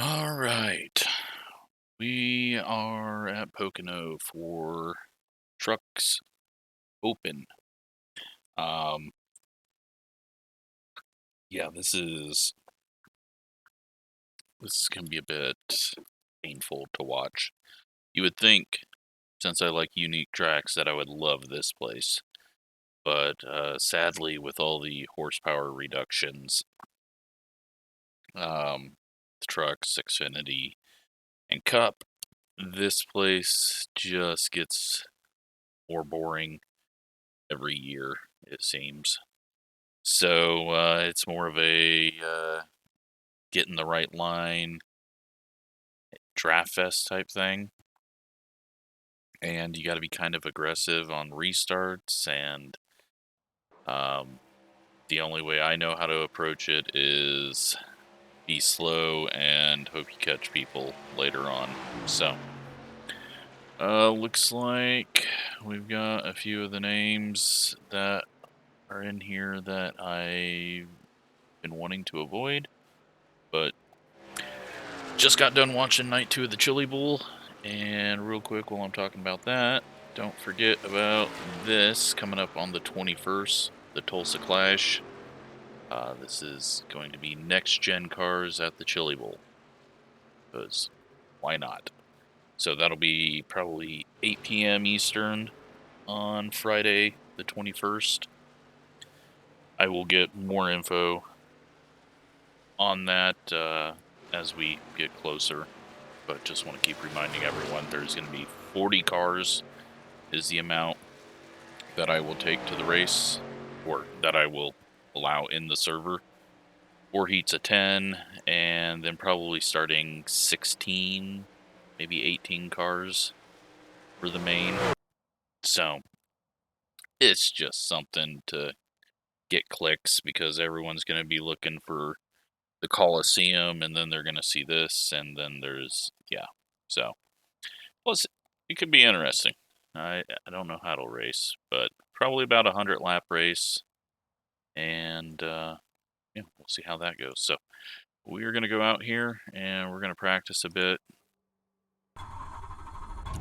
All right. We are at Pocono for Trucks Open. Yeah, this is going to be a bit painful to watch. You would think, since I like unique tracks, that I would love this place. But sadly, with all the horsepower reductions, the Trucks, Xfinity, and Cup, this place just gets more boring every year, it seems. So it's more of a get in the right line, draft fest type thing. And you got to be kind of aggressive on restarts. And the only way I know how to approach it is be slow and hope you catch people later on. So looks like we've got a few of the names that are in here that I've been wanting to avoid, but just got done watching night 2 of the Chili Bowl, and real quick while I'm talking about that, don't forget about this coming up on the 21st, the Tulsa Clash. This is going to be next-gen cars at the Chili Bowl, because why not? So that'll be probably 8 p.m. Eastern on Friday the 21st. I will get more info on that as we get closer, but just want to keep reminding everyone there's going to be 40 cars is the amount that I will take to the race, or that I will allow in the server. 4 heats of 10, and then probably starting 16, maybe 18 cars for the main. So it's just something to get clicks, because everyone's going to be looking for the Coliseum, and then they're going to see this, and then there's, yeah. So, plus, it could be interesting. I don't know how to race, but probably about a 100-lap race, and yeah, we'll see how that goes. So, we're going to go out here, and we're going to practice a bit,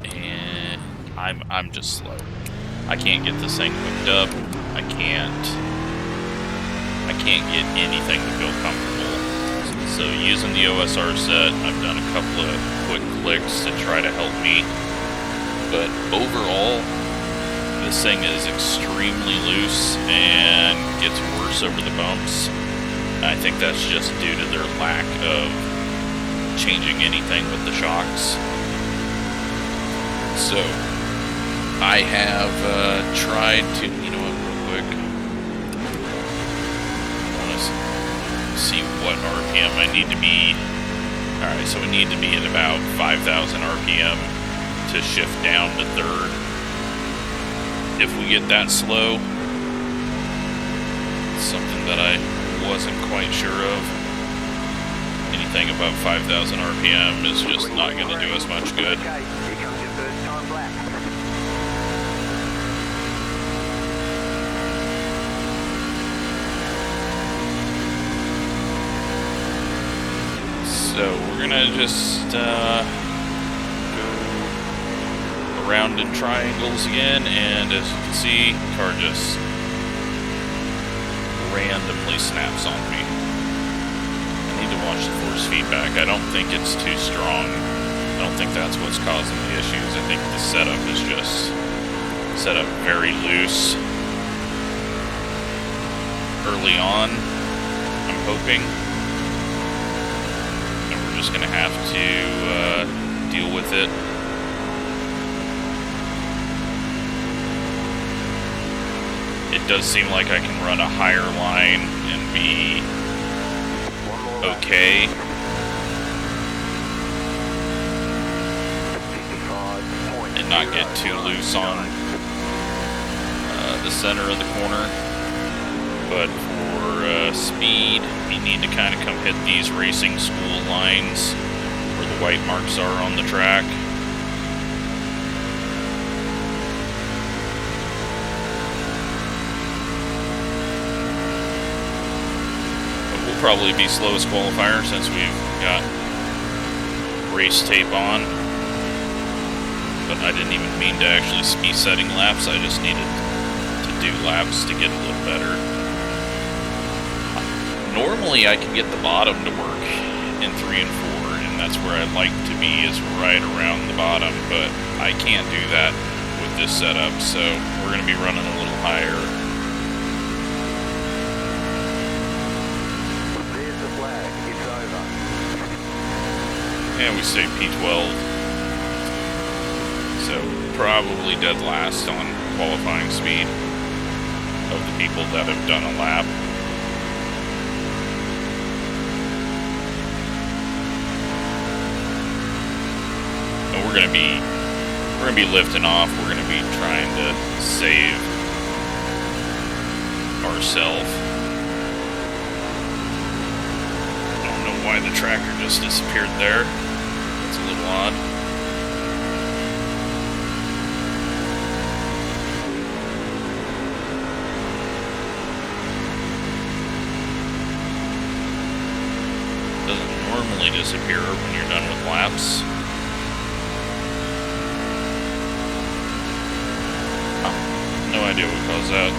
and I'm just slow. I can't get this thing hooked up. I can't get anything to feel comfortable. So using the OSR set, I've done a couple of quick clicks to try to help me. But overall, this thing is extremely loose and gets worse over the bumps. I think that's just due to their lack of changing anything with the shocks. So I have tried to, you know what, real quick, I want to see what RPM I need to be. Alright, so we need to be at about 5,000 RPM to shift down to third. If we get that slow, it's something that I wasn't quite sure of. Anything above 5,000 RPM is just not going to do us much good. So we're gonna just go around in triangles again, and as you can see, the car just randomly snaps on me. I need to watch the force feedback. I don't think it's too strong. I don't think that's what's causing the issues. I think the setup is just set up very loose early on, I'm hoping. Just gonna have to deal with it. It does seem like I can run a higher line and be okay. And not get too loose on the center of the corner. But for speed, you need to kind of come hit these racing school lines where the white marks are on the track. But we'll probably be slowest qualifier since we've got race tape on, but I didn't even mean to actually be setting laps. I just needed to do laps to get a little better. Normally I can get the bottom to work in 3 and 4, and that's where I like to be, is right around the bottom, but I can't do that with this setup, so we're going to be running a little higher. There's the flag, it's over. And we say P12. So probably dead last on qualifying speed of the people that have done a lap. And we're gonna be lifting off. We're gonna be trying to save ourselves. I don't know why the tracker just disappeared there. It's a little odd. Doesn't normally disappear when you're done with laps. No idea what caused that.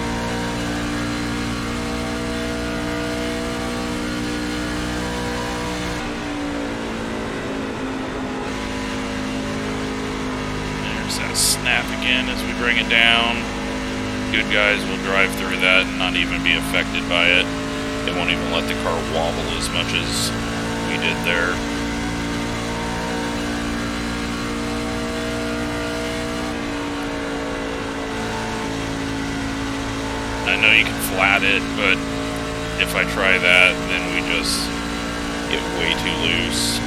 There's that snap again as we bring it down. Good guys will drive through that and not even be affected by it. They won't even let the car wobble as much as we did there. I know you can flat it, but if I try that, then we just get way too loose.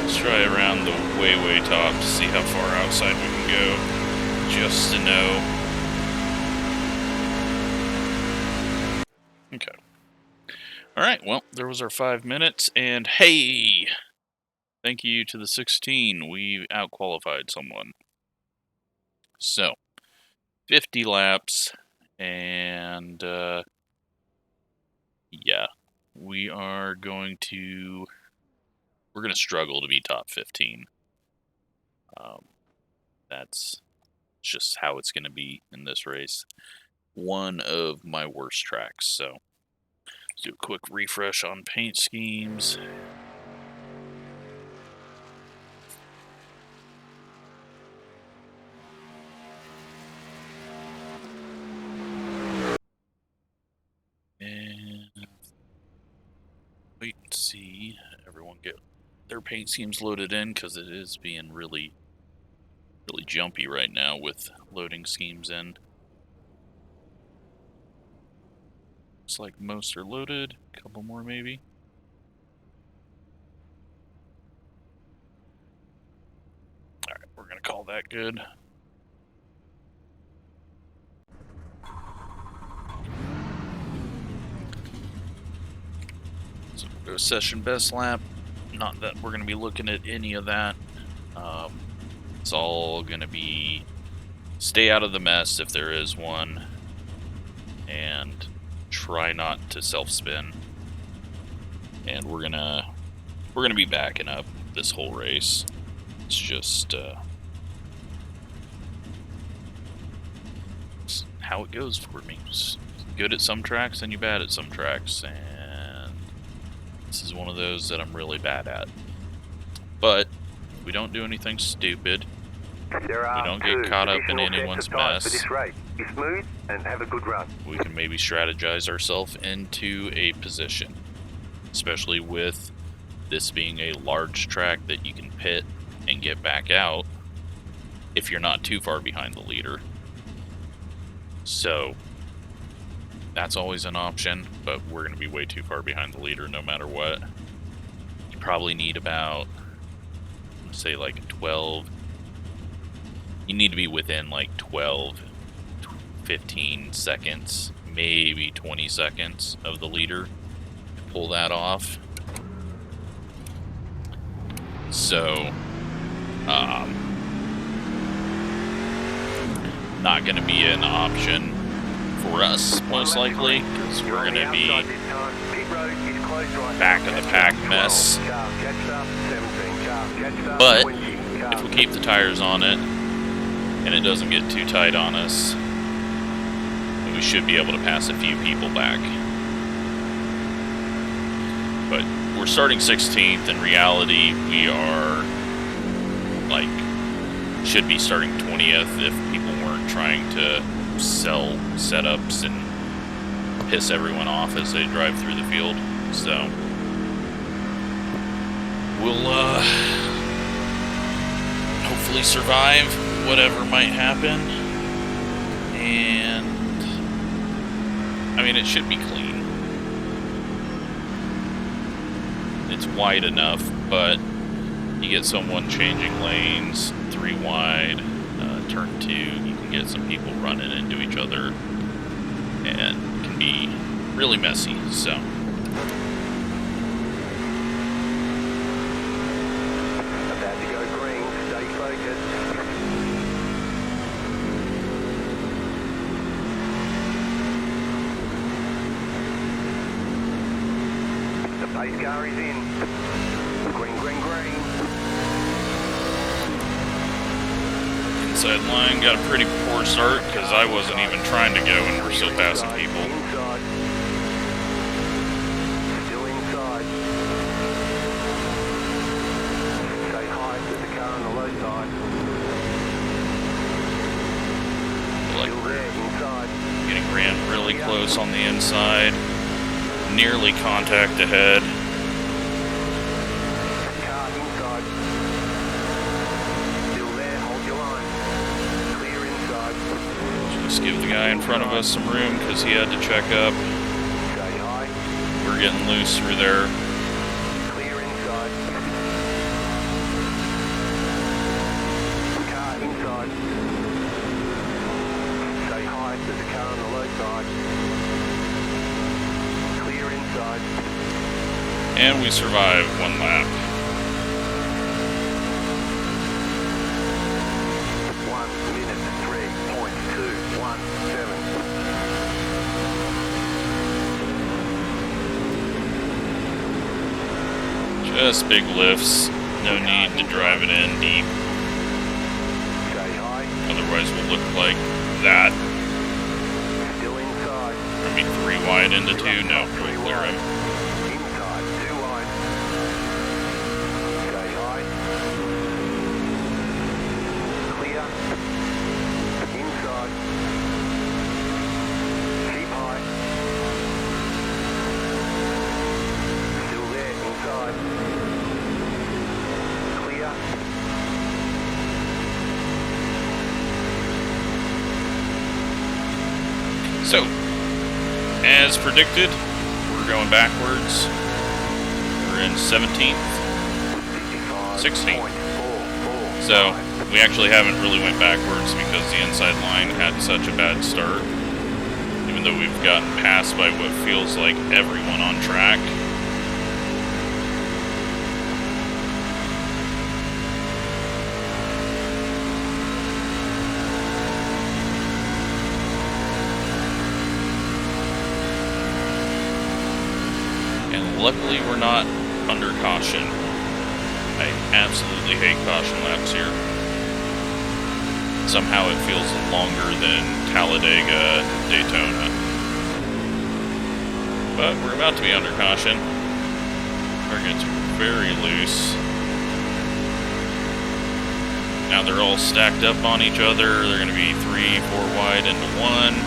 Let's try around the way top to see how far outside we can go, just to know. Okay. Alright, well, there was our 5 minutes, and hey! Thank you to the 16, we out-qualified someone. So, 50 laps. And, yeah, we're going to struggle to be top 15. That's just how it's going to be in this race. One of my worst tracks, so let's do a quick refresh on paint schemes. Wait and see everyone get their paint schemes loaded in, because it is being really jumpy right now with loading schemes in. Looks like most are loaded, a couple more maybe. Alright, we're gonna call that good. So we'll go session best lap. Not that we're going to be looking at any of that. It's all going to be stay out of the mess if there is one, and try not to self-spin. And we're gonna be backing up this whole race. It's just it's how it goes for me. It's good at some tracks and you're bad at some tracks, and this is one of those that I'm really bad at. But we don't do anything stupid. We don't get caught up in anyone's mess. Be smooth and have a good run. We can maybe strategize ourselves into a position, especially with this being a large track that you can pit and get back out if you're not too far behind the leader. So that's always an option, but we're going to be way too far behind the leader no matter what. You probably need about, let's say, like 12. You need to be within like 12, 15 seconds, maybe 20 seconds of the leader to pull that off. So, not going to be an option for us, most likely, because we're going to be back of the pack mess. But if we keep the tires on it and it doesn't get too tight on us, we should be able to pass a few people back. But we're starting 16th. In reality, we are should be starting 20th if people weren't trying to sell setups and piss everyone off as they drive through the field. So we'll hopefully survive whatever might happen, and I mean, it should be clean. It's wide enough, but you get someone changing lanes, 3 wide, turn 2, you can get some people running into each other, and it can be really messy, so. About to go green, stay focused. The pace car is in. Green, green, green. Inside line got a pretty poor start because I wasn't even trying to go and we're still passing people. Inside. Still inside. Stay high with the car on the low side. Still there, inside. Getting ran really close on the inside. Nearly contact ahead. Car inside. Still there, hold your line. Clear inside. Just give the guy in front of us some room because he had to check up. Stay high. We're getting loose through there. Clear inside. Car inside. Stay high with the car on the low side. Clear inside. And we survived 1 lap. 1 minute 3.217. Just big lifts. No need to drive it in deep. Stay high. Otherwise we'll look like that. Still inside. I mean, 3 wide into 2. No, we'll clear him. Inside. 2 wide. Stay high. Clear. Inside. Keep high. Still there. Inside. Clear. So, as predicted, we're going backwards. We're in 17th, 16th. So, we actually haven't really went backwards because the inside line had such a bad start. Even though we've gotten passed by what feels like everyone on track. Luckily, we're not under caution. I absolutely hate caution laps here. Somehow it feels longer than Talladega and Daytona. But we're about to be under caution. Target's very loose. Now they're all stacked up on each other. They're going to be 3, 4 wide into 1.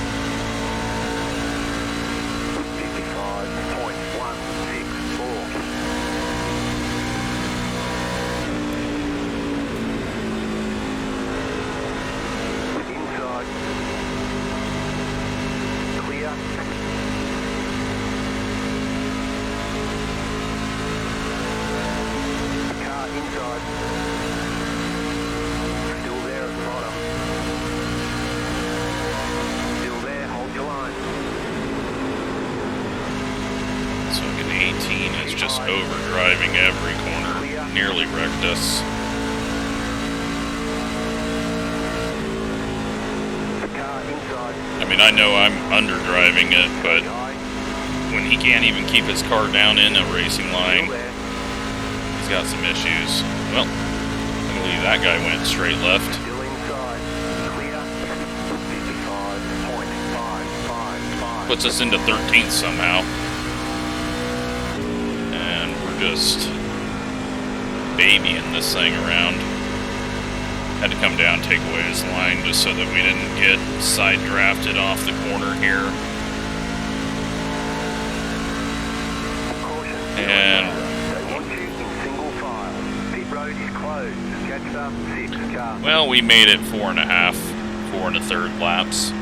Overdriving every corner, nearly wrecked us. I mean, I know I'm underdriving it, but when he can't even keep his car down in a racing line, He's got some issues. Well, I believe that guy went straight left. Still inside. Clear. 55.555. Puts us into 13th somehow. And we're just babying this thing around. Had to come down, take away his line just so that we didn't get side drafted off the corner here. And well, we made it 4.5, 4 1/3 laps.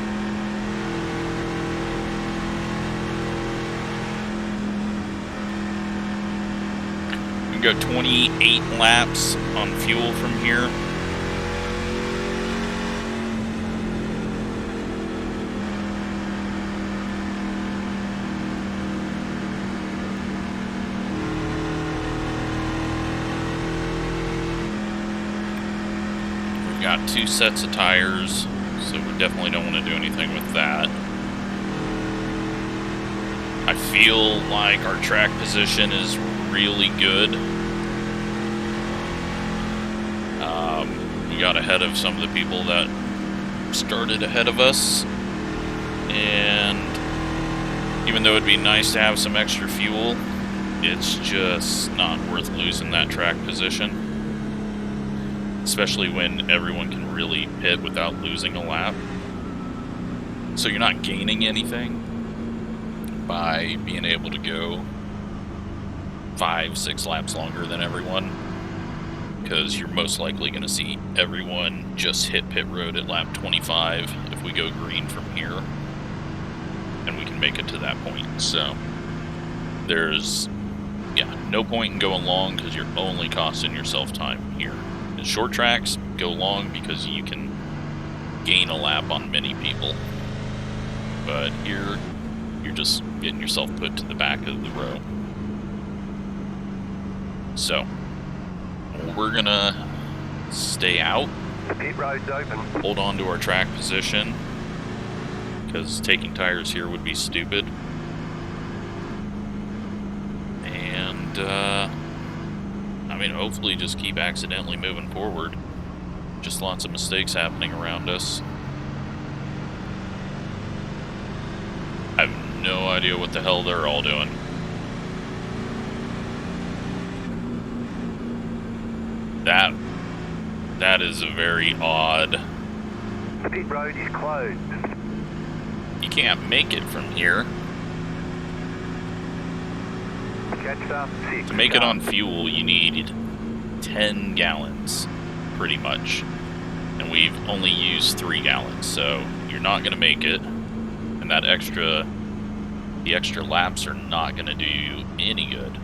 We can go 28 laps on fuel from here. Got 2 sets of tires, so we definitely don't want to do anything with that. I feel like our track position is really good. We got ahead of some of the people that started ahead of us, and even though it'd be nice to have some extra fuel, it's just not worth losing that track position. Especially when everyone can really pit without losing a lap. So you're not gaining anything by being able to go 5, 6 laps longer than everyone, because you're most likely going to see everyone just hit pit road at lap 25 if we go green from here, and we can make it to that point. So there's no point in going long, because you're only costing yourself time here. Short tracks, go long because you can gain a lap on many people. But here, you're just getting yourself put to the back of the row. So, we're gonna stay out. The pit road's open. Hold on to our track position, because taking tires here would be stupid. And, I mean, hopefully just keep accidentally moving forward. Just lots of mistakes happening around us. I have no idea what the hell they're all doing. That is a very odd... The pit road is closed. You can't make it from here. To make it on fuel, you need 10 gallons, pretty much. And we've only used 3 gallons, so you're not going to make it. And the extra laps are not going to do you any good.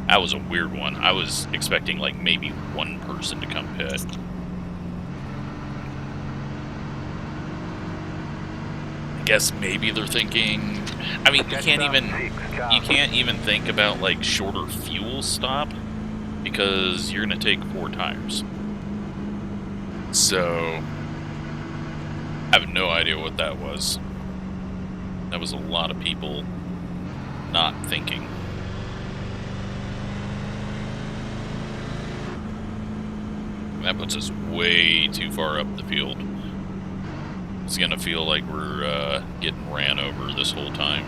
That was a weird one. I was expecting like maybe one person to come pit. I guess maybe they're thinking... I mean, you can't even think about like shorter fuel stop, because you're gonna take 4 tires. So I have no idea what that was. That was a lot of people not thinking. That puts us way too far up the field. It's gonna feel like we're getting ran over this whole time.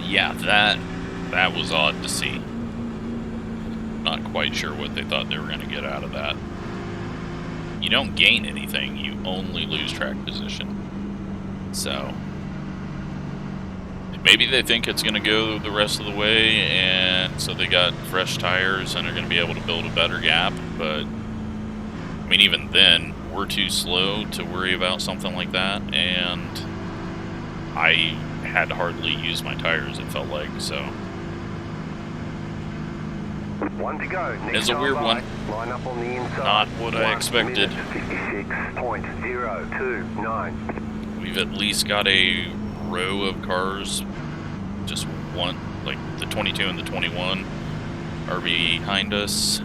Yeah, that was odd to see. Not quite sure what they thought they were gonna get out of that. You don't gain anything, you only lose track position. So maybe they think it's going to go the rest of the way, and so they got fresh tires and are going to be able to build a better gap. But I mean, even then, we're too slow to worry about something like that, and I had to hardly use my tires, it felt like. So 1 to go. It's a weird one. Line up on the inside. Not what I expected. 56.029. We've at least got a row of cars, just one, like the 22 and the 21 are behind us.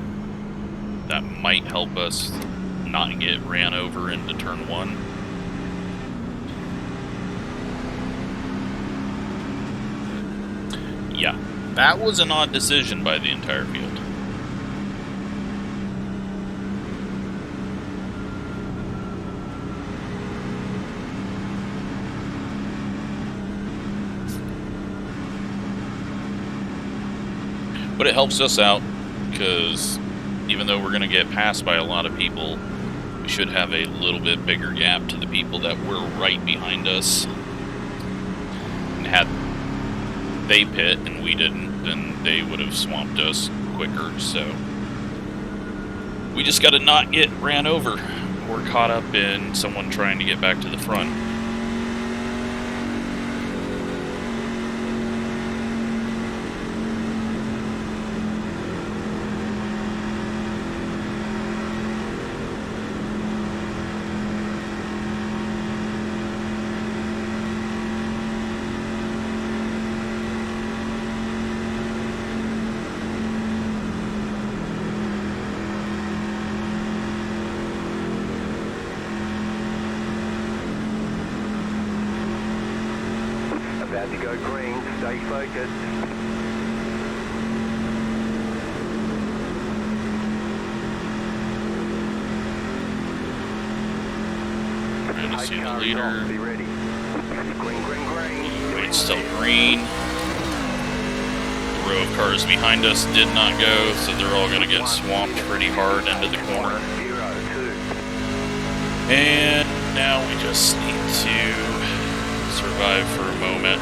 That might help us not get ran over into turn 1. Yeah, that was an odd decision by the entire field. But it helps us out, because even though we're going to get passed by a lot of people, we should have a little bit bigger gap to the people that were right behind us. And had they pit and we didn't, then they would have swamped us quicker. So we just got to not get ran over or caught up in someone trying to get back to the front. About to go green, stay focused. Trying to see the leader. Be ready. Green, green, green. It's still green. The row of cars behind us did not go, so they're all going to get swamped pretty hard into the corner. And now we just need to survive for a moment.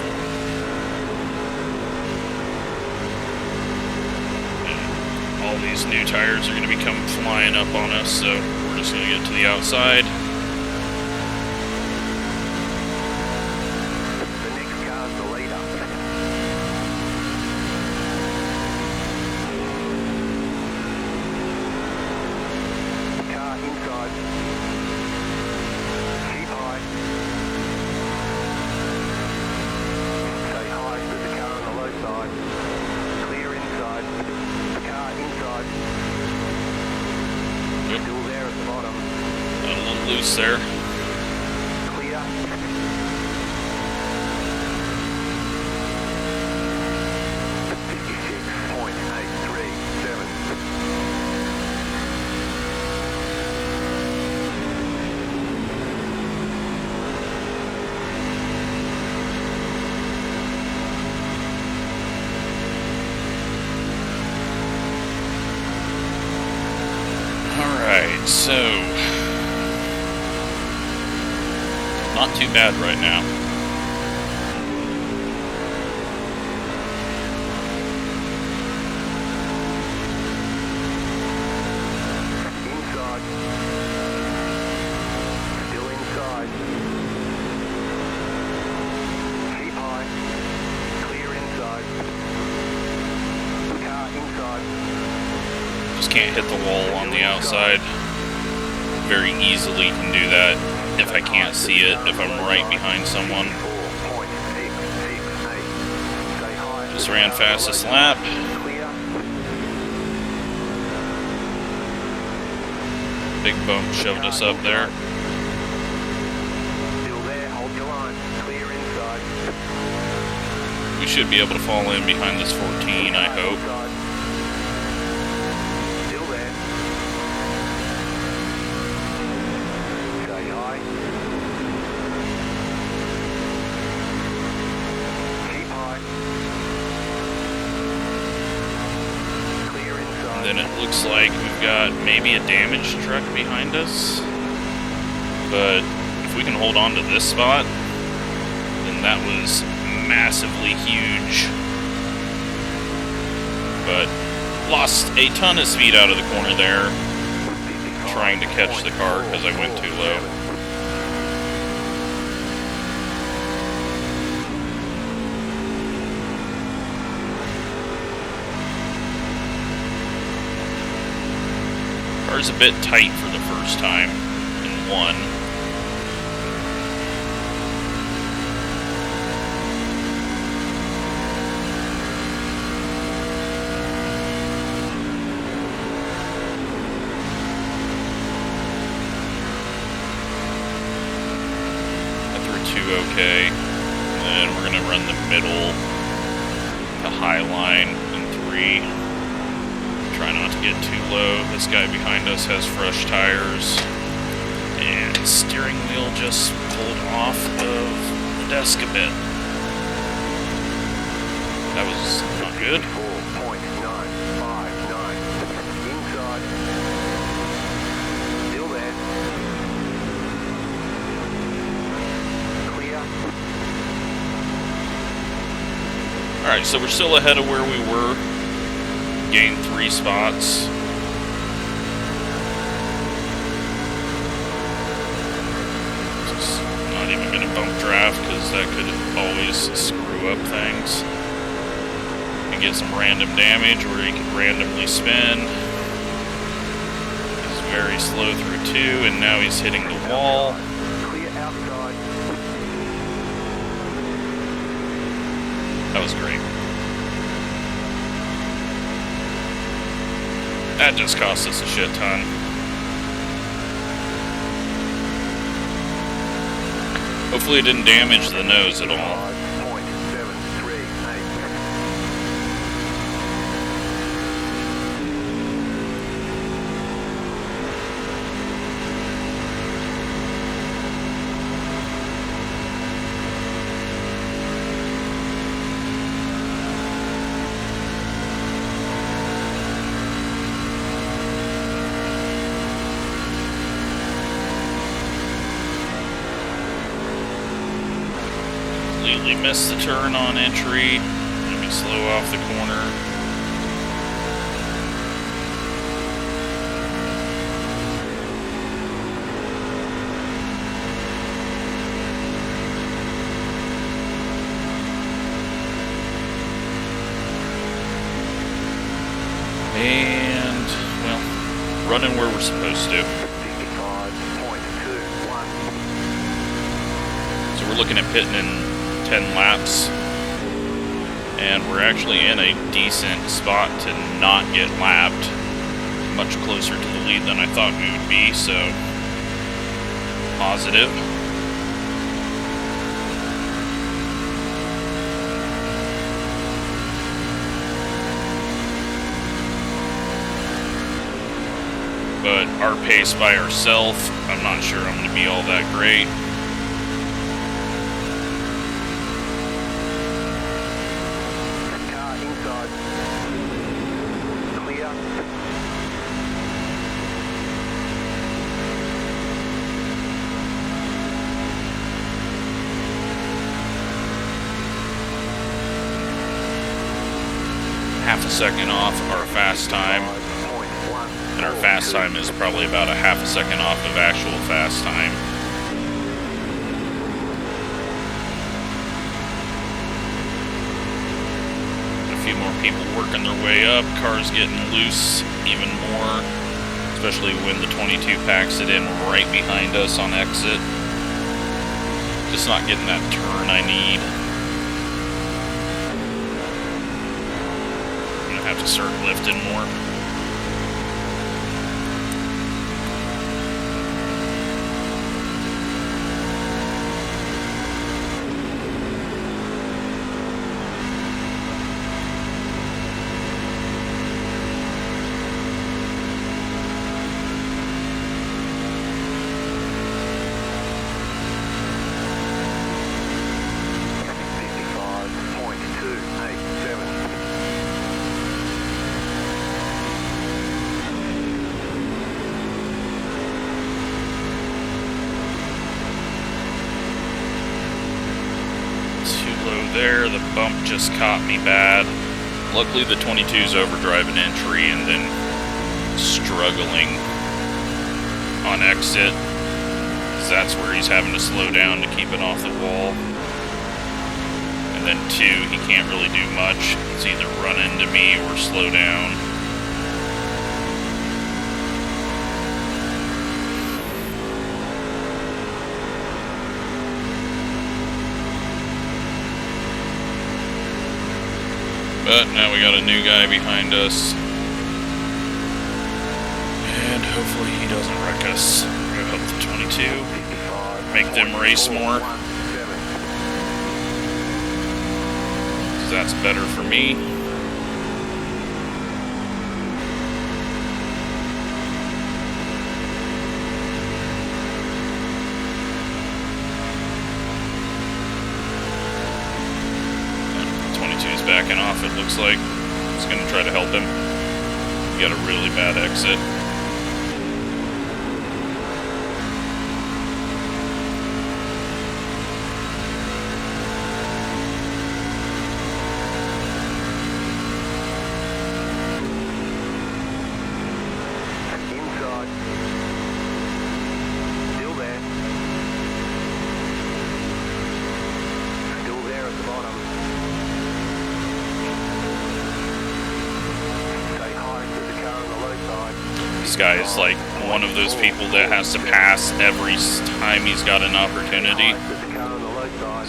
And all these new tires are going to be coming flying up on us, so we're just going to get to the outside. The next car's the leader. Car inside. Keep high. Stay high with the car on the low side. Clear inside. Car inside. Yep. Still there at the bottom. Got a little loose there. Clear. 56.837. Alright, so not too bad right now. Inside. Still inside. Keep high. Clear inside. Car inside. Just can't hit the wall on the outside. Very easily can do that if I can't see it, if I'm right behind someone. Just ran fastest lap. Big bump shoved us up there. Still there, hold your line. Clear inside. We should be able to fall in behind this 14, I hope. Still there. Stay high. Keep high. Clear inside. And then it looks like we've got maybe a damaged truck behind us. But if we can hold on to this spot, then that was massively huge. But lost a ton of speed out of the corner there, trying to catch the car because I went too low. Car's a bit tight for the first time in one. okay. And then we're going to run the middle to high line in 3. Try not to get too low. This guy behind us has fresh tires. And steering wheel just pulled off of the desk a bit. That was not good. 4.959. Inside. Still there. Clear. Alright, so we're still ahead of where we were. Gained 3 spots. Just not even going to bump draft because that could always screw up things. And get some random damage where he could randomly spin. He's very slow through 2 and now he's hitting the wall. Clear outside. That was great. That just cost us a shit ton. Hopefully it didn't damage the nose at all. 5.738. Completely missed the turn on entry. Let me slow off the corner. And, well, running where we're supposed to. 55.21. So we're looking at pitting in 10 laps. And we're actually in a decent spot to not get lapped. Much closer to the lead than I thought we would be, so positive. But our pace by ourselves, I'm not sure I'm going to be all that great. Car inside. Clear. Half a second off our fast time. 5.1. And our fast time is probably about a half a second off of actual fast time. A few more people working their way up. Cars getting loose even more. Especially when the 22 packs it in right behind us on exit. Just not getting that turn I need. I'm gonna have to start lifting more. There, the bump just caught me bad. Luckily the 22's overdriving entry and then struggling on exit. 'Cause that's where he's having to slow down to keep it off the wall. And then 2, he can't really do much. It's either run into me or slow down. But now we got a new guy behind us. And hopefully he doesn't wreck us. Go help the 22. Make them race more. that's better for me. And 22's backing off, it looks like. It's going to try to help him. He got a really bad exit. This guy is like one of those people that has to pass every time he's got an opportunity,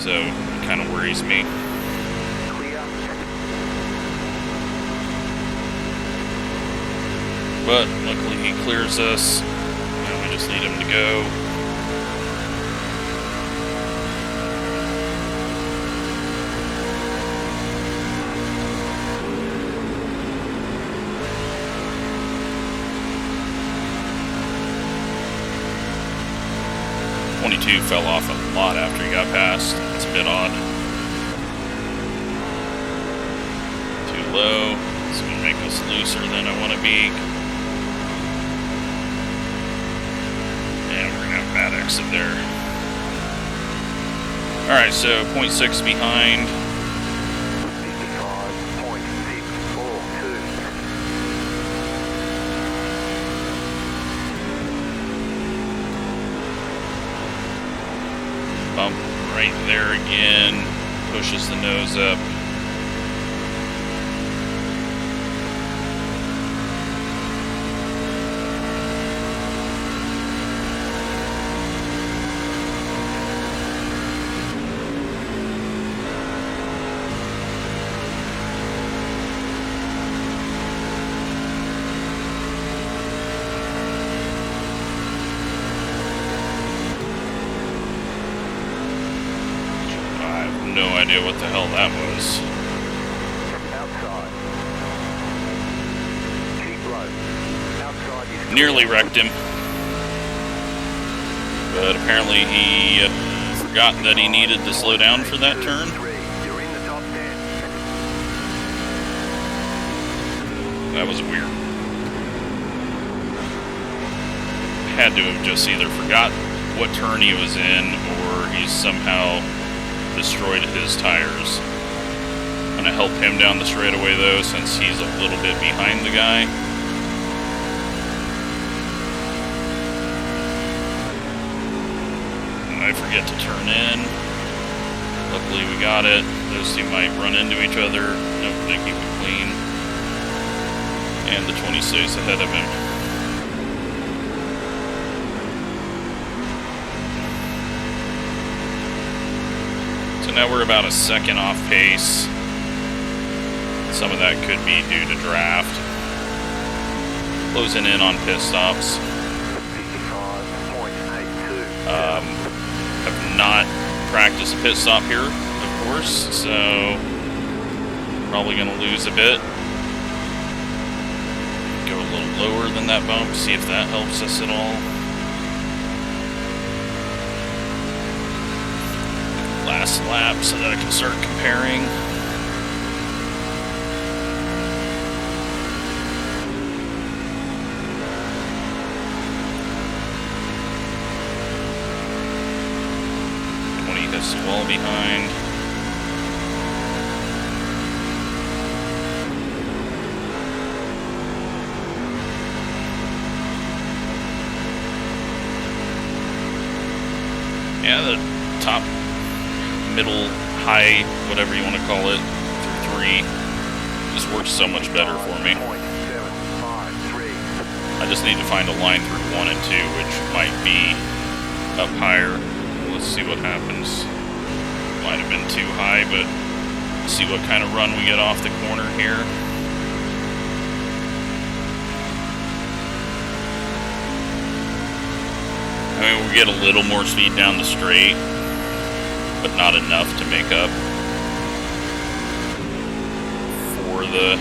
so it kind of worries me. But luckily he clears us, and we just need him to go. Fell off a lot after he got past. It's a bit odd. Too low. It's going to make us looser than I want to be. And we're going to have a bad exit there. Alright, so 0.6 behind. Bump right there again, pushes the nose up. No idea what the hell that was. Outside. Keep low. Outside. Nearly wrecked him. But apparently he forgot that he needed to slow down for that turn. You're in the top 10. That was weird. Had to have just either forgot what turn he was in, or he's somehow destroyed his tires. I'm gonna help him down the straightaway though, since he's a little bit behind the guy. And I forget to turn in. Luckily we got it. Those two might run into each other. Nope, they keep it clean. And the 26 ahead of him. Now we're about a second off pace. Some of that could be due to draft. Closing in on pit stops. Have not practiced a pit stop here, of course, so probably going to lose a bit. Go a little lower than that bump, see if that helps us at all. Last lap so that I can start comparing. Hits the wall behind. Yeah, the top, middle, high, whatever you want to call it, through 3 just works so much better for me. I just need to find a line through 1 and 2, which might be up higher. Let's see what happens. Might have been too high, but let's see what kind of run we get off the corner here. I mean, we get a little more speed down the straight, but not enough to make up. the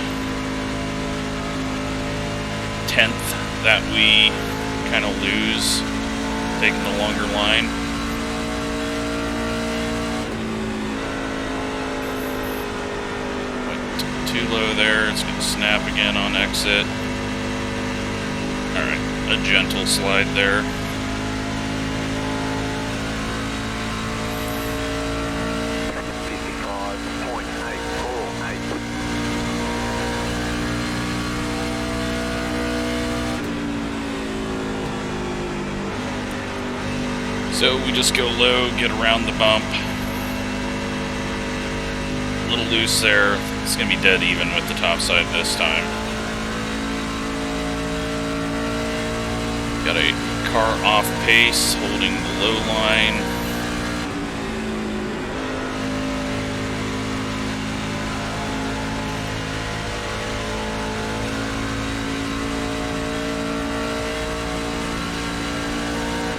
10th that we kind of lose taking the longer line. Went too low there. It's going to snap again on exit. Alright, a gentle slide there. So we just go low, get around the bump. A little loose there. It's going to be dead even with the top side this time. Got a car off pace, holding the low line.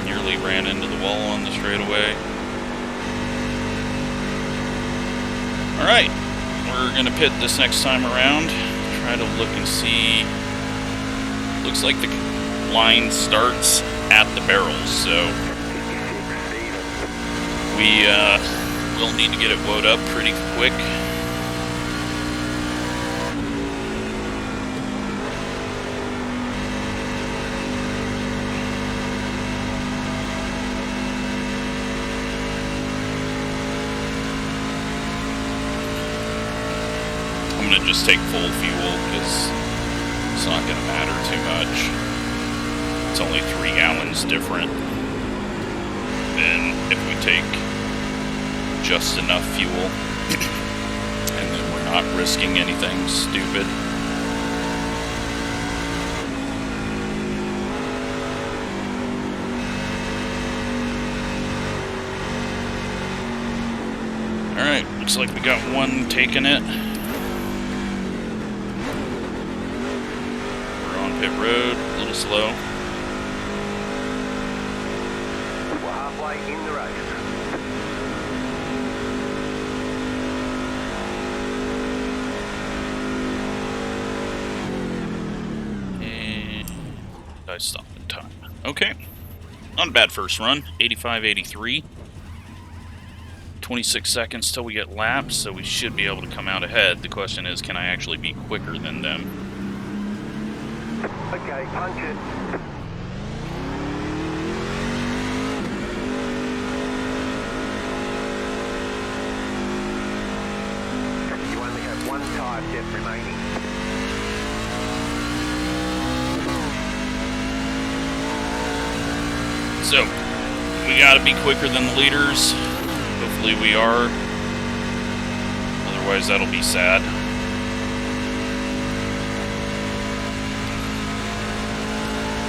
Nearly ran into the wall on the straightaway. Alright, we're going to pit this next time around. Try to look and see. Looks like the line starts at the barrels, so we will need to get it woed up pretty quick. I'm going to just take full fuel because it's not going to matter too much. It's only 3 gallons different than if we take just enough fuel and then we're not risking anything stupid. Alright, looks like we got one taking it. We're on pit road, a little slow. In the race. And I stopped in time. Okay. Not a bad first run. 85.83. 26 seconds till we get laps, so we should be able to come out ahead. The question is, can I actually be quicker than them? Okay, punch it. One tire depth remaining. So, we gotta be quicker than the leaders. Hopefully we are. Otherwise that'll be sad.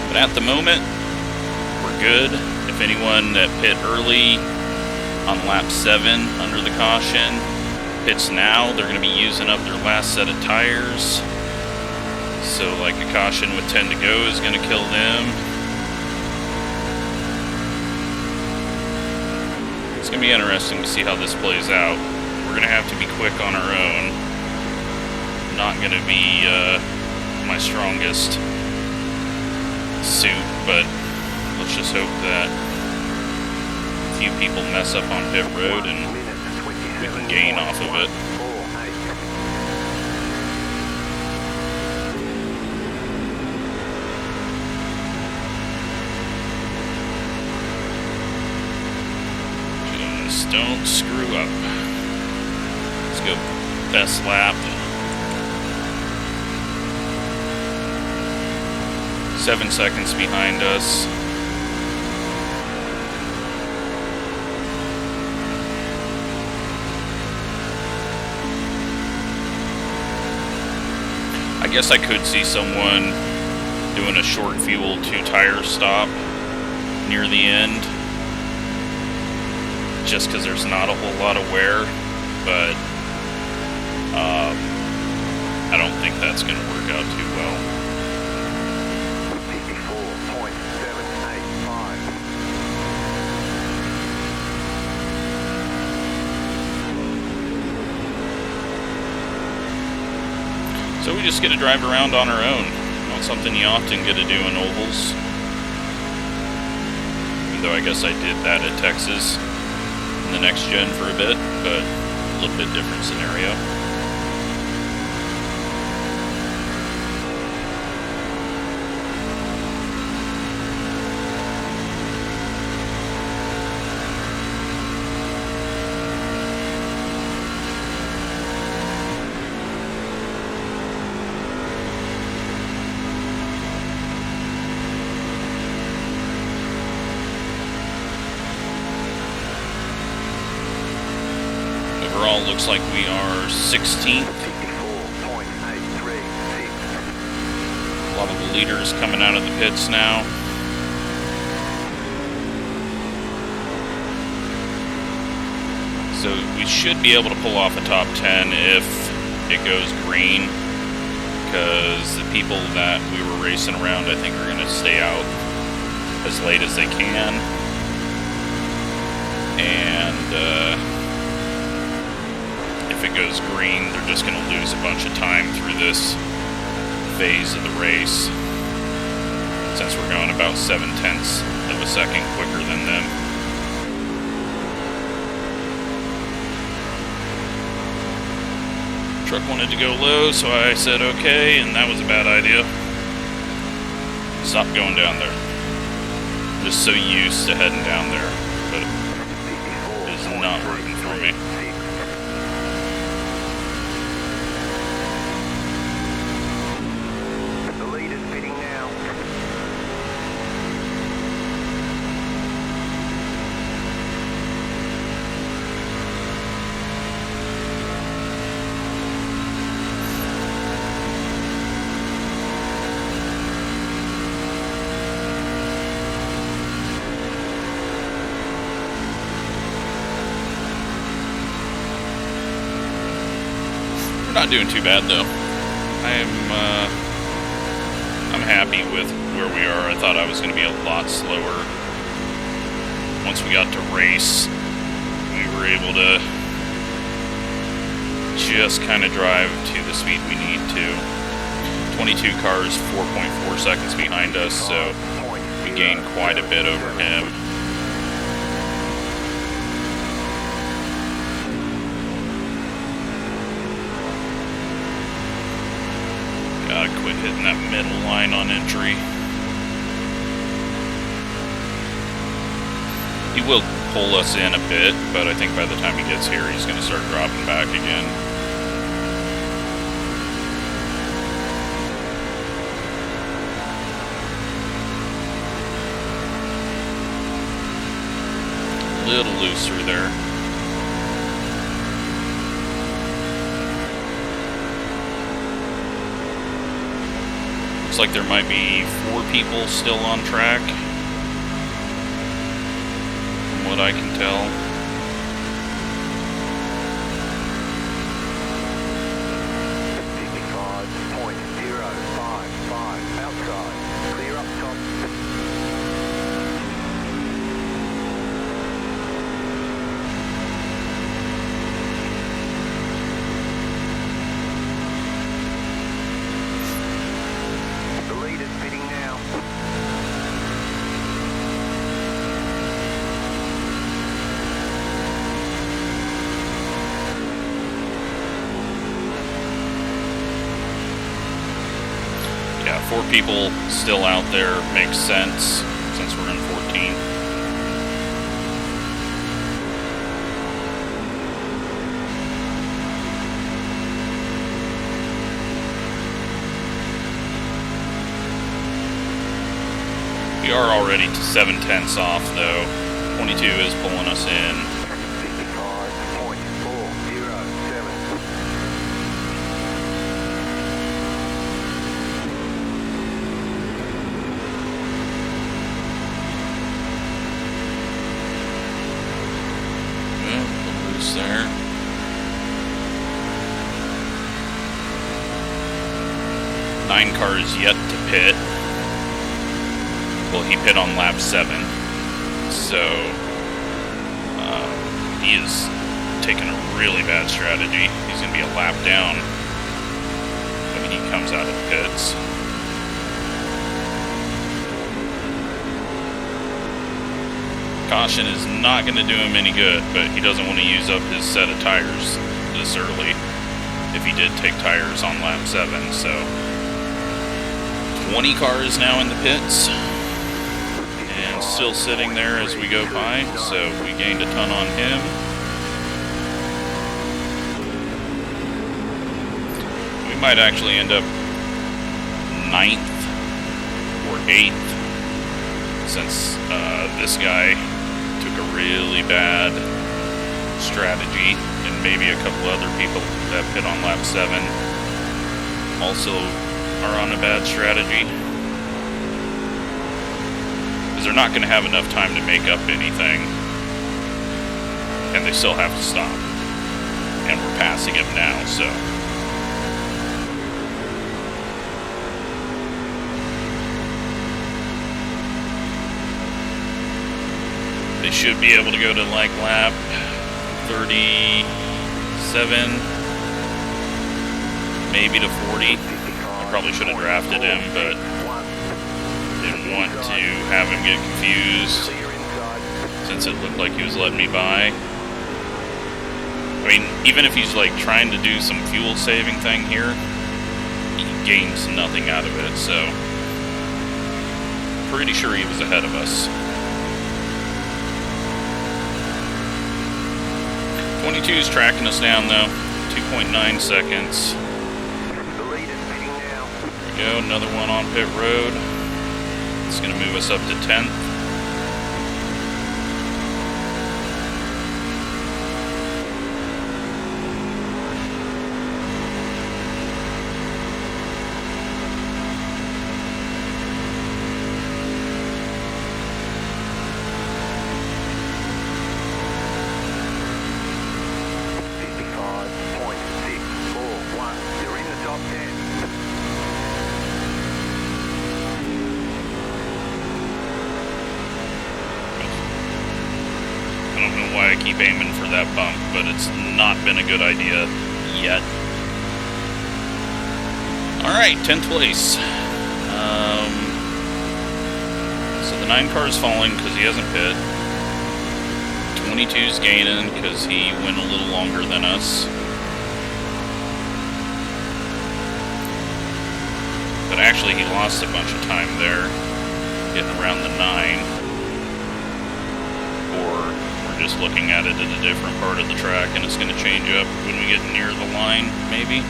But at the moment, we're good. If anyone that pit early on lap 7 under the caution pits now, they're going to be using up their last set of tires. So like a caution with 10 to go is going to kill them. It's going to be interesting to see how this plays out. We're going to have to be quick on our own. Not going to be my strongest suit, but let's just hope that a few people mess up on pit road and we can gain off of it. Just don't screw up. Let's go best lap. 7 seconds behind us. I guess I could see someone doing a short fuel 2-tire stop near the end, just because there's not a whole lot of wear, but I don't think that's going to work out too well. 54.785. just get to drive around on our own. Not something you often get to do in ovals. Even though I guess I did that at Texas in the next gen for a bit, but a little bit different scenario. Overall, looks like we are 16th. 54.836. A lot of the leaders coming out of the pits now. So we should be able to pull off a top 10 if it goes green, because the people that we were racing around, I think, are going to stay out as late as they can. And if it goes green, they're just going to lose a bunch of time through this phase of the race, since we're going about 0.7 of a second quicker than them. Truck wanted to go low, so I said okay, and that was a bad idea. Stop going down there. I'm just so used to heading down there, but it is not working for me. The lead is pitting now. Not doing too bad though. I'm happy with where we are. I thought I was going to be a lot slower. Once we got to race, we were able to just kind of drive to the speed we need to. 22 cars, 4.4 seconds behind us, so we gained quite a bit over him. Gotta quit hitting that middle line on entry. He will pull us in a bit, but I think by the time he gets here, he's going to start dropping back again. A little looser there. Looks like there might be 4 people still on track, from what I can tell. Outside. Clear up top. Yeah, 4 people still out there makes sense since we're in 14. We are already to 0.7 off though. 22 is pulling us in. 55.407. There. Nine cars yet to pit. Well, he pit on lap 7, so he is taking a really bad strategy. He's going to be a lap down of he comes out of the pits. Caution is not going to do him any good, but he doesn't want to use up his set of tires this early if he did take tires on lap 7. So 20 cars now in the pits and still sitting there as we go by, so we gained a ton on him. We might actually end up 9th or 8th since this guy took a really bad strategy, and maybe a couple other people that pit on lap 7 also are on a bad strategy, because they're not going to have enough time to make up anything, and they still have to stop, and we're passing him now, so they should be able to go to like lap 37, maybe to 40. I probably should have drafted him, but didn't want to have him get confused since it looked like he was letting me by. I mean, even if he's like trying to do some fuel saving thing here, he gains nothing out of it, so pretty sure he was ahead of us. 22 is tracking us down though, 2.9 seconds. There we go, another one on pit road. It's going to move us up to 10th. Aiming for that bump, but it's not been a good idea yet. Alright, 10th place. So the 9 car is falling because he hasn't pit. 22's gaining because he went a little longer than us. But actually he lost a bunch of time there, getting around the 9. Just looking at it at a different part of the track, and it's going to change up when we get near the line, maybe.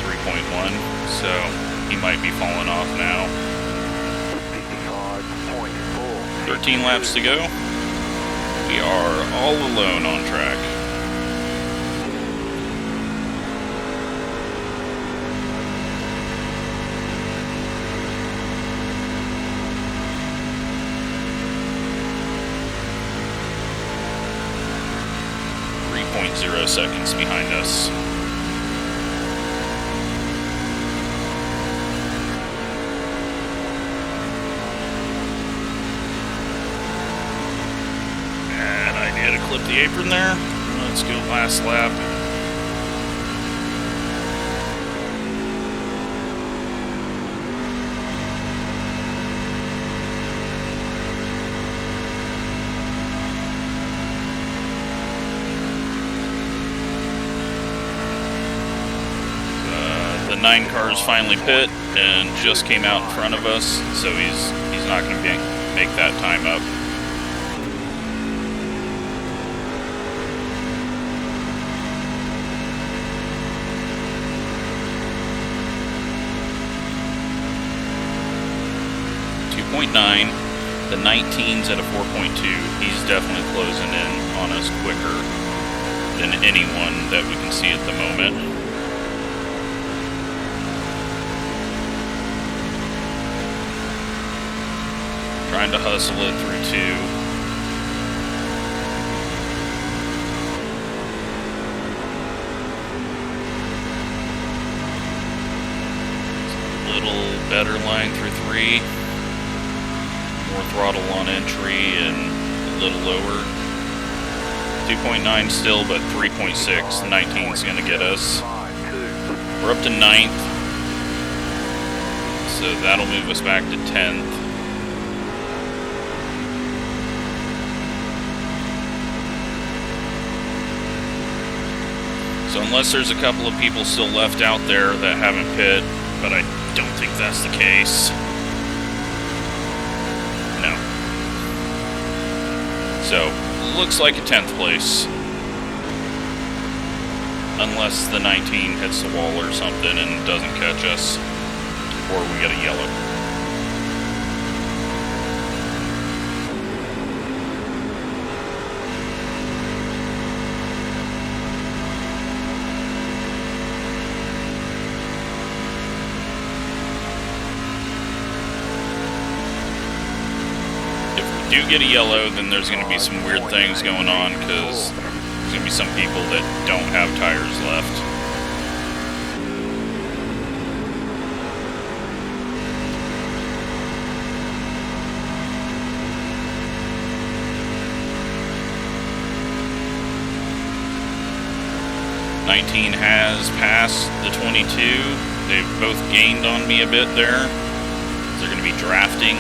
3.1, so he might be falling off now. 13 laps to go. We are all alone on track. Seconds behind us. And I did a clip the apron there. Let's go last lap. The 9 cars finally pit and just came out in front of us, so he's not going to make that time up. The 19's at a 4.2. He's definitely closing in on us quicker than anyone that we can see at the moment. Trying to hustle it through 2. Little better line through 3. More throttle on entry and a little lower. 2.9 still, but 3.6. 19's going to get us. We're up to 9th. So that'll move us back to 10th. So unless there's a couple of people still left out there that haven't pit, but I don't think that's the case. No. So, looks like a 10th place. Unless the 19 hits the wall or something and doesn't catch us. Or we get a yellow. If we do get a yellow, then there's going to be some weird things going on, because there's going to be some people that don't have tires left. Has passed the 22. They've both gained on me a bit there. They're going to be drafting.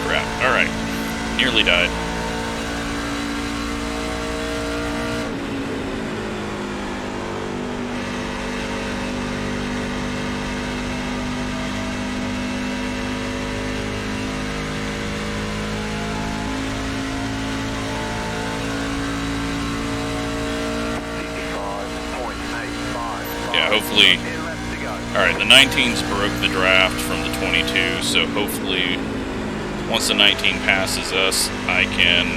Crap. Alright. Nearly died. Hopefully, alright, the 19s broke the draft from the 22, so hopefully, once the 19 passes us, I can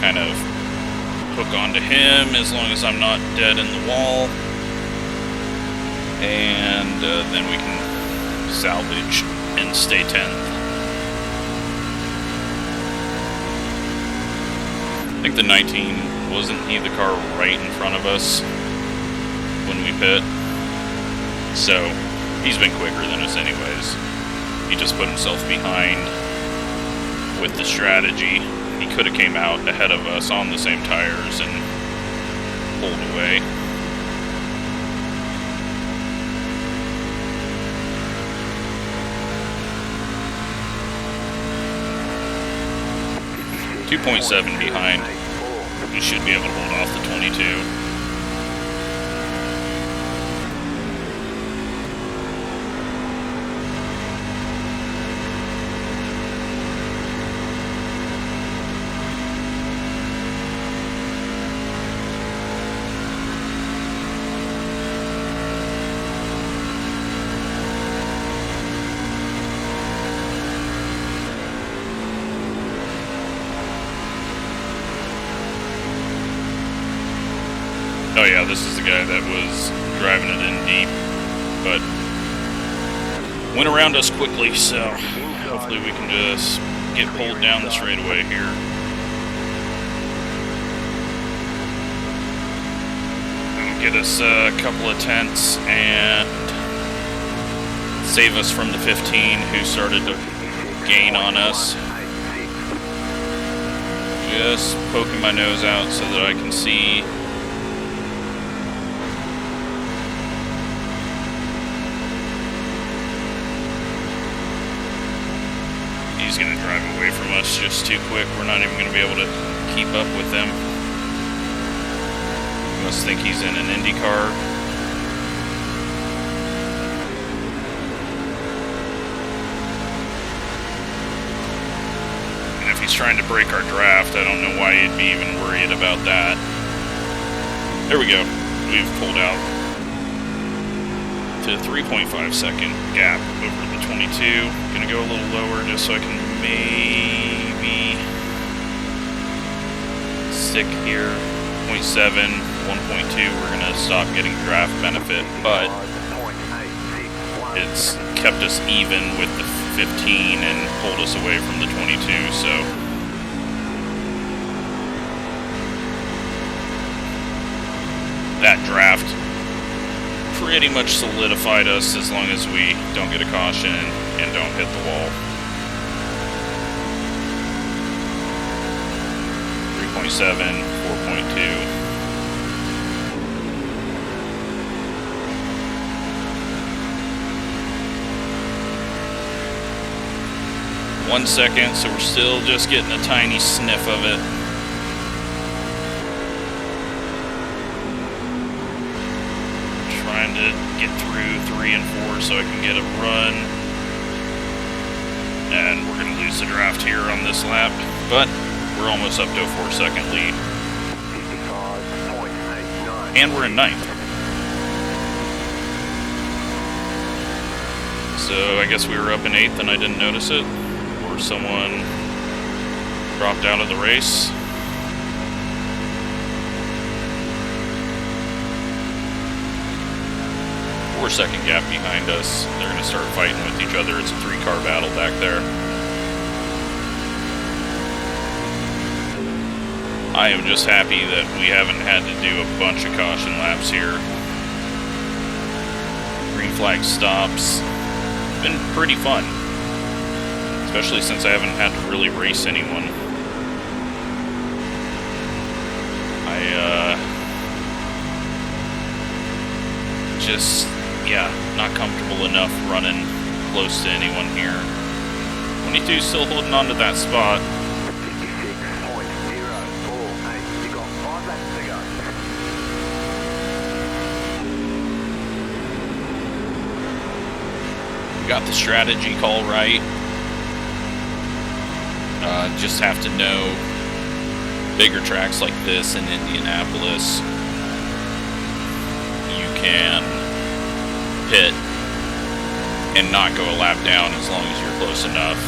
kind of hook onto him as long as I'm not dead in the wall, and then we can salvage and stay 10th. I think the 19, wasn't he the car right in front of us when we pit? So, he's been quicker than us anyways. He just put himself behind with the strategy. He could have came out ahead of us on the same tires and pulled away. .7 behind. We should be able to hold off the 22. Oh yeah, this is the guy that was driving it in deep, but went around us quickly, so hopefully we can just get pulled down the straightaway here. And get us a couple of tenths and save us from the 15 who started to gain on us. Just poking my nose out so that I can see. He's going to drive away from us just too quick. We're not even going to be able to keep up with him. He must think he's in an Indy car. And if he's trying to break our draft, I don't know why he'd be even worried about that. There we go. We've pulled out to a 3.5 second gap over the 22. Gonna go a little lower just so I can maybe stick here. 0.7, 1.2, we're gonna stop getting draft benefit, but it's kept us even with the 15 and pulled us away from the 22, so that draft pretty much solidified us as long as we don't get a caution and don't hit the wall. 3.7, 4.2. 1 second, so we're still just getting a tiny sniff of it. Trying to get through 3 and 4 so I can get a run. And we're going to lose the draft here on this lap, but we're almost up to a 4-second lead. 55.89. And we're in 9th. So I guess we were up in 8th and I didn't notice it. Or someone dropped out of the race. Four-second gap behind us. They're going to start fighting with each other. It's a 3-car battle back there. I am just happy that we haven't had to do a bunch of caution laps here. Green flag stops. Been pretty fun. Especially since I haven't had to really race anyone. Not comfortable enough running close to anyone here. 22 still holding on to that spot. 56.048. You got 5 laps to go. We got the strategy call right. Just have to know bigger tracks like this in Indianapolis, you can pit and not go a lap down as long as you're close enough.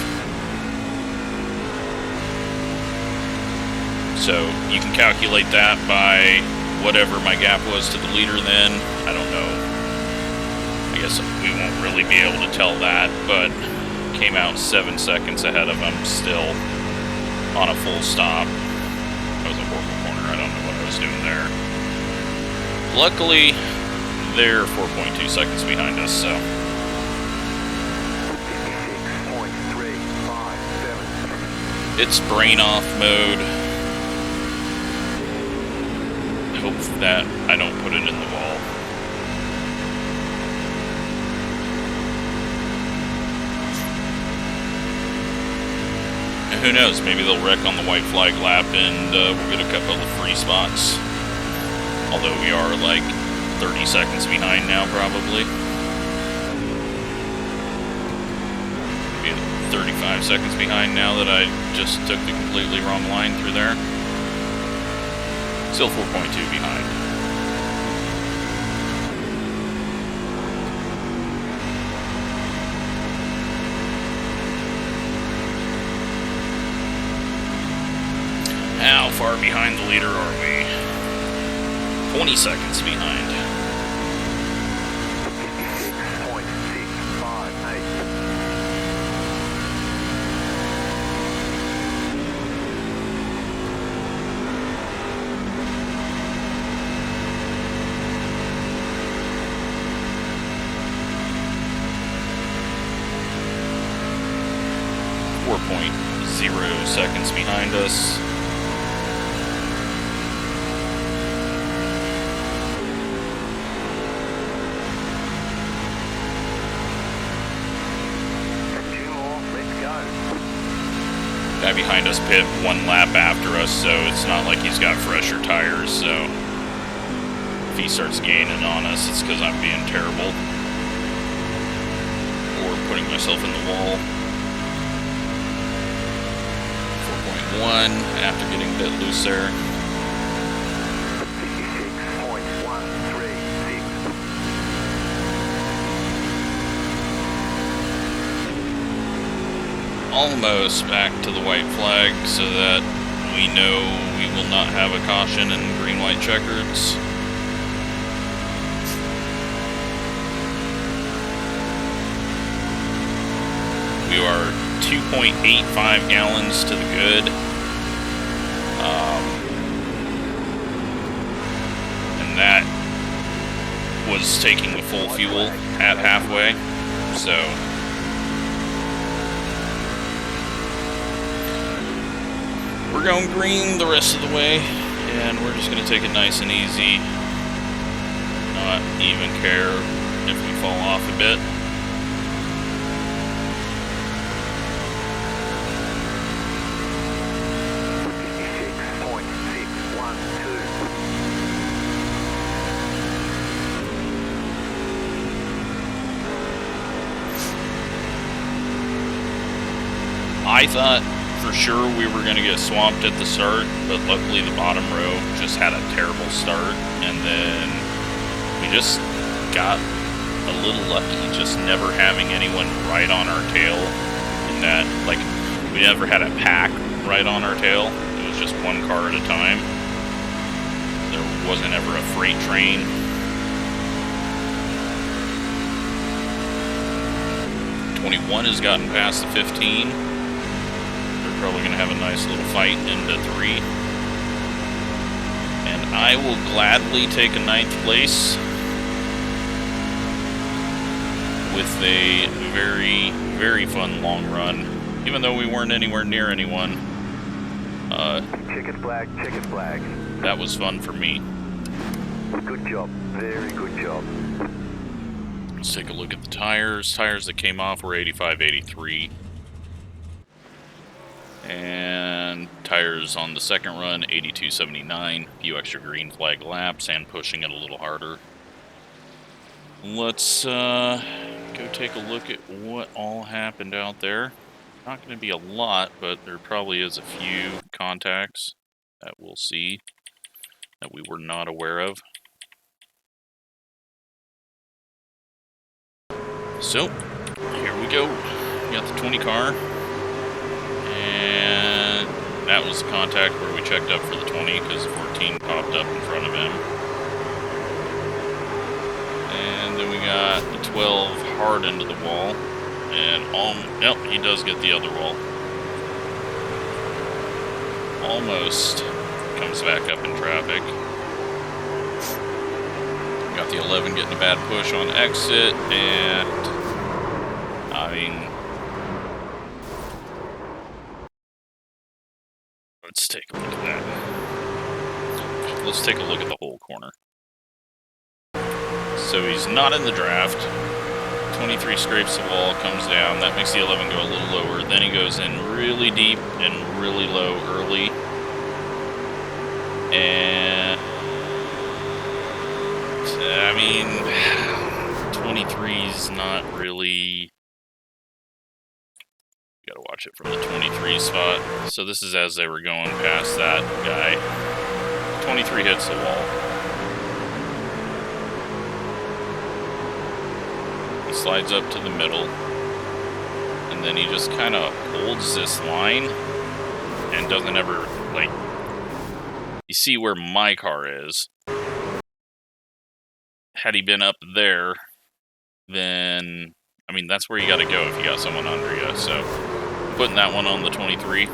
So you can calculate that by whatever my gap was to the leader then. I don't know. I guess we won't really be able to tell that, but came out 7 seconds ahead of him still on a full stop. That was a horrible corner. I don't know what I was doing there. Luckily, they're 4.2 seconds behind us, so. 56.357. It's brain off mode. I hope that I don't put it in the wall. And who knows, maybe they'll wreck on the white flag lap and we'll get a couple of free spots. Although we are like 30 seconds behind now, probably. Maybe 35 seconds behind now that I just took the completely wrong line through there. Still 4.2 behind. How far behind the leader are we? 20 seconds behind. 56.658. .0 seconds behind us. Guy behind us pit 1 lap after us, so it's not like he's got fresher tires, so if he starts gaining on us, it's because I'm being terrible or putting myself in the wall. 4.1 after getting a bit loose there. 56.136. Almost back to the white flag so that we know we will not have a caution in green-white checkers. We are 2.85 gallons to the good. And that was taking the full fuel at halfway, so we're going green the rest of the way, and we're just going to take it nice and easy. Not even care if we fall off a bit. I thought for sure we were going to get swamped at the start, but luckily the bottom row just had a terrible start, and then we just got a little lucky just never having anyone right on our tail. In that, like, we never had a pack right on our tail. It was just one car at a time. There wasn't ever a freight train. '21 has gotten past the 15. Probably going to have a nice little fight into 3. And I will gladly take a 9th place with a very, very fun long run. Even though we weren't anywhere near anyone. Checkered flag, checkered flag. That was fun for me. Good job, very good job. Let's take a look at the tires. Tires that came off were 85, 83. And tires on the second run, 82.79. A few extra green flag laps and pushing it a little harder. Let's go take a look at what all happened out there. Not going to be a lot, but there probably is a few contacts that we'll see that we were not aware of. So, here we go. We got the 20 car. And that was the contact where we checked up for the 20 because 14 popped up in front of him. And then we got the 12 hard into the wall. And nope, he does get the other wall. Almost comes back up in traffic. Got the 11 getting a bad push on exit, and I mean, let's take a look at that. Let's take a look at the whole corner. So he's not in the draft. 23 scrapes the wall, comes down. That makes the 11 go a little lower. Then he goes in really deep and really low early. And I mean, 23's not really. You gotta watch it from the 23 spot. So this is as they were going past that guy. 23 hits the wall. He slides up to the middle. And then he just kind of holds this line and doesn't ever, like, you see where my car is. Had he been up there, then, I mean, that's where you gotta go if you got someone under you. So, putting that one on the 23.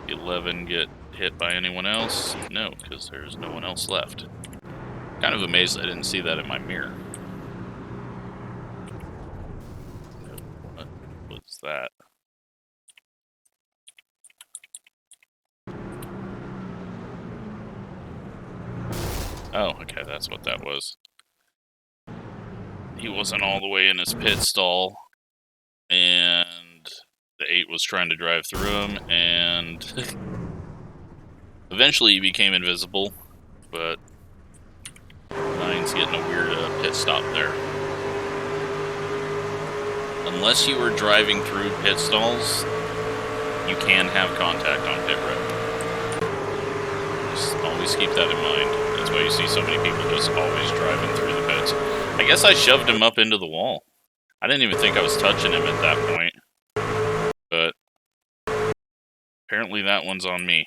11 get hit by anyone else? No, because there's no one else left. Kind of amazed I didn't see that in my mirror. What was that? Oh, okay, that's what that was. He wasn't all the way in his pit stall, and the 8 was trying to drive through him, and eventually he became invisible, but 9's getting a weird pit stop there. Unless you were driving through pit stalls, you can have contact on pit road. Just always keep that in mind. That's why you see so many people just always driving through the pits. I guess I shoved him up into the wall. I didn't even think I was touching him at that point. But apparently that one's on me.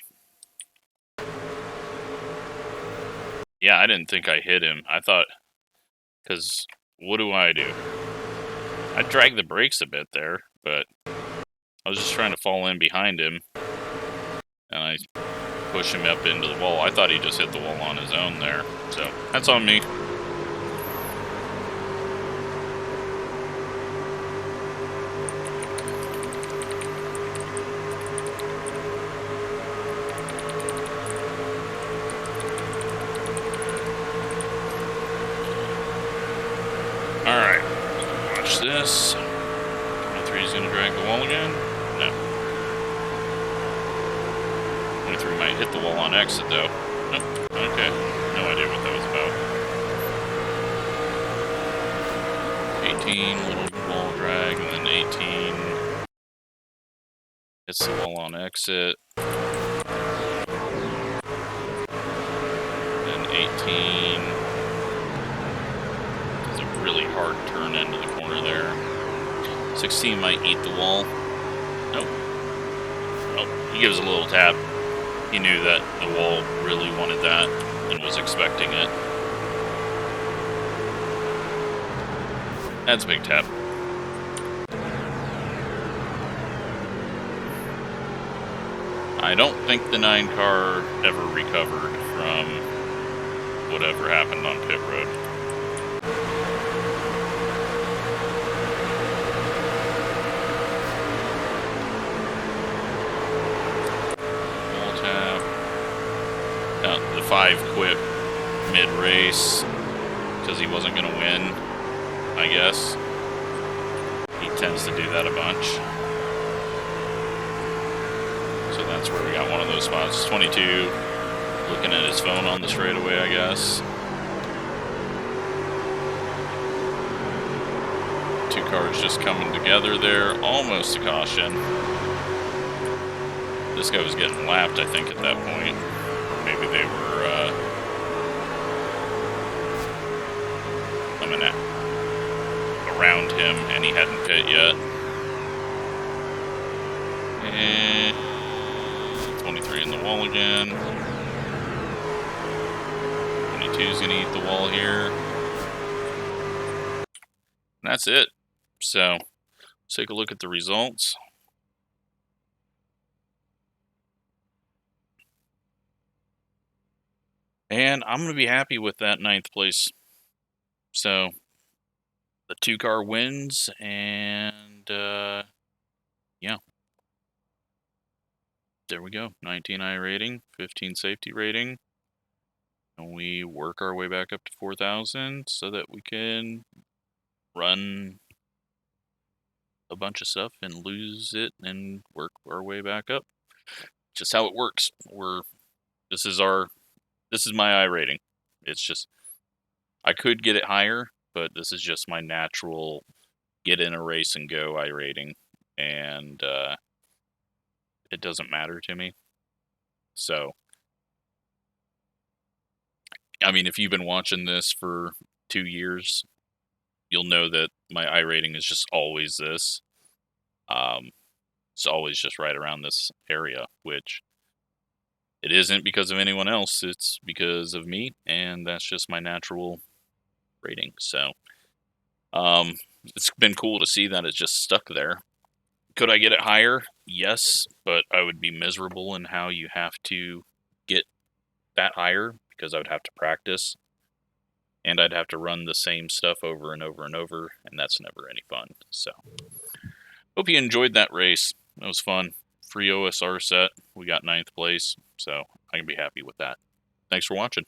Yeah, I didn't think I hit him. I thought, because what do? I dragged the brakes a bit there, but I was just trying to fall in behind him. And I push him up into the wall. I thought he just hit the wall on his own there. So, that's on me. watch this. 23 is going to drag the wall again. No. 23 might hit the wall on exit, though. Nope. Okay. No idea what that was about. 18, little wall drag, and then 18 hits the wall on exit. Then 18 does a really hard turn into the corner there. 16 might eat the wall. Nope. Nope. He gives a little tap. He knew that the wall really wanted that and was expecting it. That's a big tap. I don't think the 9 car ever recovered from whatever happened on pit road. Wall tap. The 5 quit mid-race because he wasn't going to win, I guess. He tends to do that a bunch. So that's where we got one of those spots. 22, looking at his phone on the straightaway, I guess. 2 cars just coming together there, almost a caution. This guy was getting lapped, I think, at that point. Or maybe they were coming around him and he hadn't pit yet. And 23 in the wall again. 22's gonna eat the wall here. And that's it. So, let's take a look at the results. And I'm gonna be happy with that 9th place. So, the 2 car wins, and yeah. There we go. 19 iRating, 15 safety rating. And we work our way back up to 4,000 so that we can run a bunch of stuff and lose it and work our way back up. Just how it works. This is my iRating. It's just, I could get it higher, but this is just my natural get in a race and go iRating, and it doesn't matter to me. So, I mean, if you've been watching this for 2 years, you'll know that my iRating is just always this. It's always just right around this area, which it isn't because of anyone else. It's because of me, and that's just my natural rating. So, it's been cool to see that it's just stuck there. Could I get it higher? Yes, but I would be miserable in how you have to get that higher because I would have to practice and I'd have to run the same stuff over and over and over, and that's never any fun. So, hope you enjoyed that race. It was fun. Free OSR set. We got 9th place, so I can be happy with that. Thanks for watching.